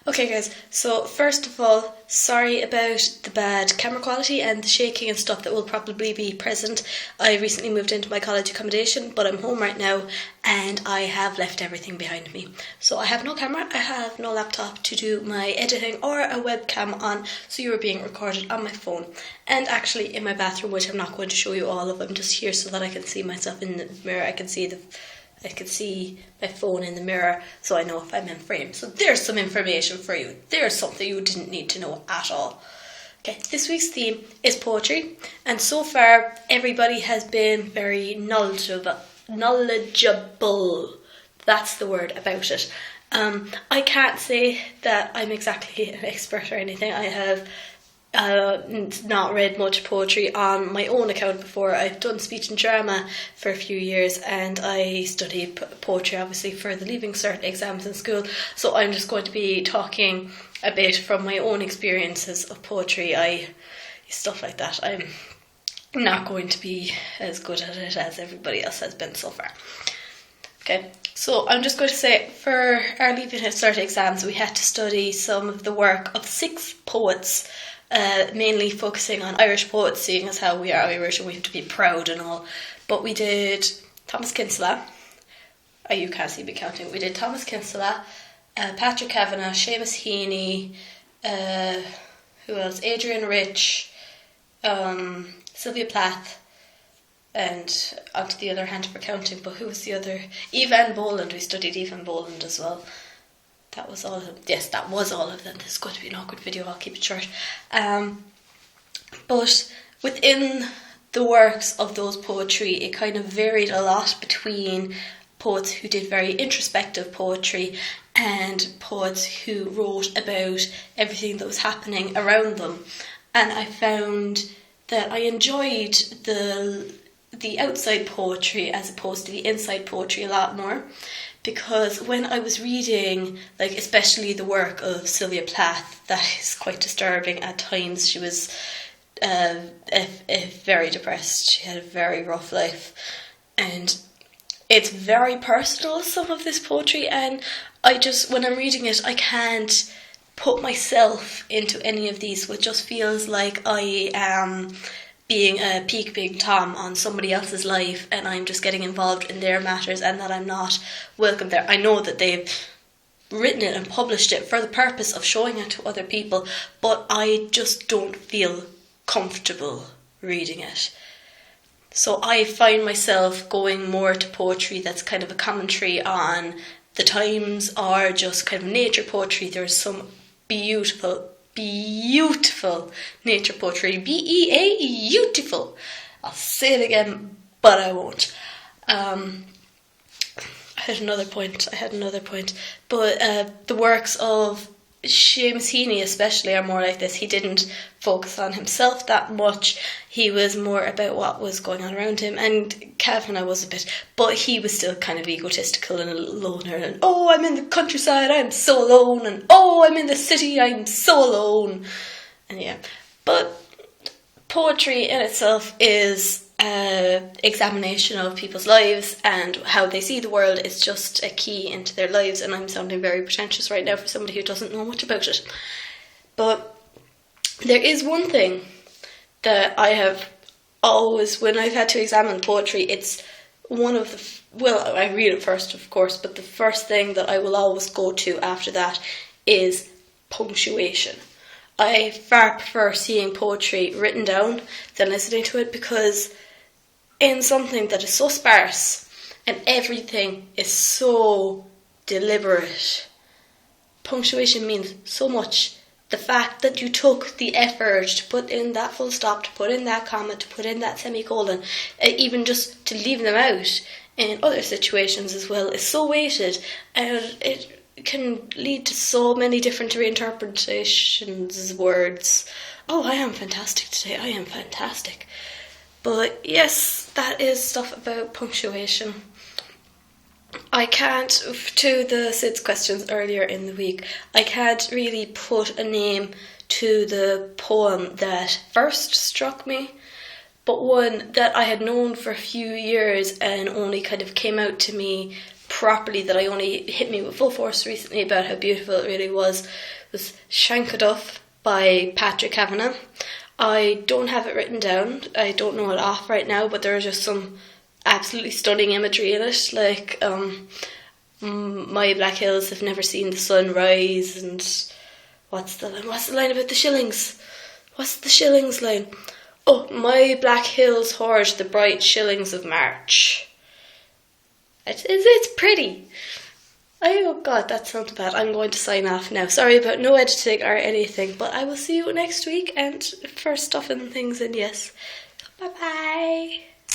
Okay guys, so first of all, sorry about the bad camera quality and the shaking and stuff that will probably be present. I recently moved into my college accommodation, but I'm home right now and I have left everything behind me. So I have no camera, I have no laptop to do my editing or a webcam on, so you are being recorded on my phone. And actually in my bathroom, which I'm not going to show you all of, I'm just here so that I can see myself in the mirror. I can see my phone in the mirror, so I know if I'm in frame. So there's some information for you. There's something you didn't need to know at all. Okay, this week's theme is poetry, and so far everybody has been very knowledgeable. That's the word about it. I can't say that I'm exactly an expert or anything. I have not read much poetry on my own account before. I've done speech and drama for a few years and I studied poetry obviously for the Leaving Cert exams in school, so I'm just going to be talking a bit from my own experiences of poetry. Stuff like that. I'm not going to be as good at it as everybody else has been so far. Okay, so I'm just going to say for our Leaving Cert exams we had to study some of the work of 6 poets, mainly focusing on Irish poets, seeing as how we are Irish and we have to be proud and all. But we did Thomas Kinsella. You can't see me counting. We did Thomas Kinsella, Patrick Kavanagh, Seamus Heaney, who else? Adrian Rich, Sylvia Plath, and onto the other hand for counting. But who was the other? Evan Boland. We studied Evan Boland as well. That was all of them. Yes, that was all of them. This is going to be an awkward video, I'll keep it short. But within the works of those poetry, it kind of varied a lot between poets who did very introspective poetry and poets who wrote about everything that was happening around them. And I found that I enjoyed the outside poetry as opposed to the inside poetry a lot more. Because when I was reading, like especially the work of Sylvia Plath, that is quite disturbing at times. She was very depressed. She had a very rough life, and it's very personal, some of this poetry. And when I'm reading it, I can't put myself into any of these. So it just feels like I am being a peeping Tom on somebody else's life and I'm just getting involved in their matters and that I'm not welcome there. I know that they've written it and published it for the purpose of showing it to other people, but I just don't feel comfortable reading it. So I find myself going more to poetry that's kind of a commentary on the times, or just kind of nature poetry. There's some beautiful nature poetry. Beautiful. I'll say it again, but I won't. I had another point. But the works of Seamus Heaney especially are more like this. He didn't focus on himself that much. He was more about what was going on around him. And Kavanagh was a bit, but he was still kind of egotistical and a loner. And oh, I'm in the countryside, I'm so alone. And oh, I'm in the city, I'm so alone. And yeah, but poetry in itself is examination of people's lives and how they see the world. Is just a key into their lives, and I'm sounding very pretentious right now for somebody who doesn't know much about it. But there is one thing that I have always, when I've had to examine poetry, it's one of the, well, I read it first of course, but the first thing that I will always go to after that is punctuation. I far prefer seeing poetry written down than listening to it, because in something that is so sparse and everything is so deliberate, punctuation means so much. The fact that you took the effort to put in that full stop, to put in that comma, to put in that semicolon, even just to leave them out in other situations as well, is so weighted, and it can lead to so many different reinterpretations of words. Oh, I am fantastic today, I am fantastic. But yes, that is stuff about punctuation. I can't, to the Sid's questions earlier in the week, I can't really put a name to the poem that first struck me, but one that I had known for a few years and only kind of came out to me properly, that I only hit me with full force recently about how beautiful it really was Shancoduff by Patrick Kavanagh. I don't have it written down, I don't know it off right now, but there are just some absolutely stunning imagery in it, like my black hills have never seen the sun rise, and what's the line about the shillings? What's the shillings line? Oh, my black hills hoard the bright shillings of March. It's pretty. Oh god, that sounds bad. I'm going to sign off now. Sorry about no editing or anything, but I will see you next week, and for stuff and things, and yes, bye bye.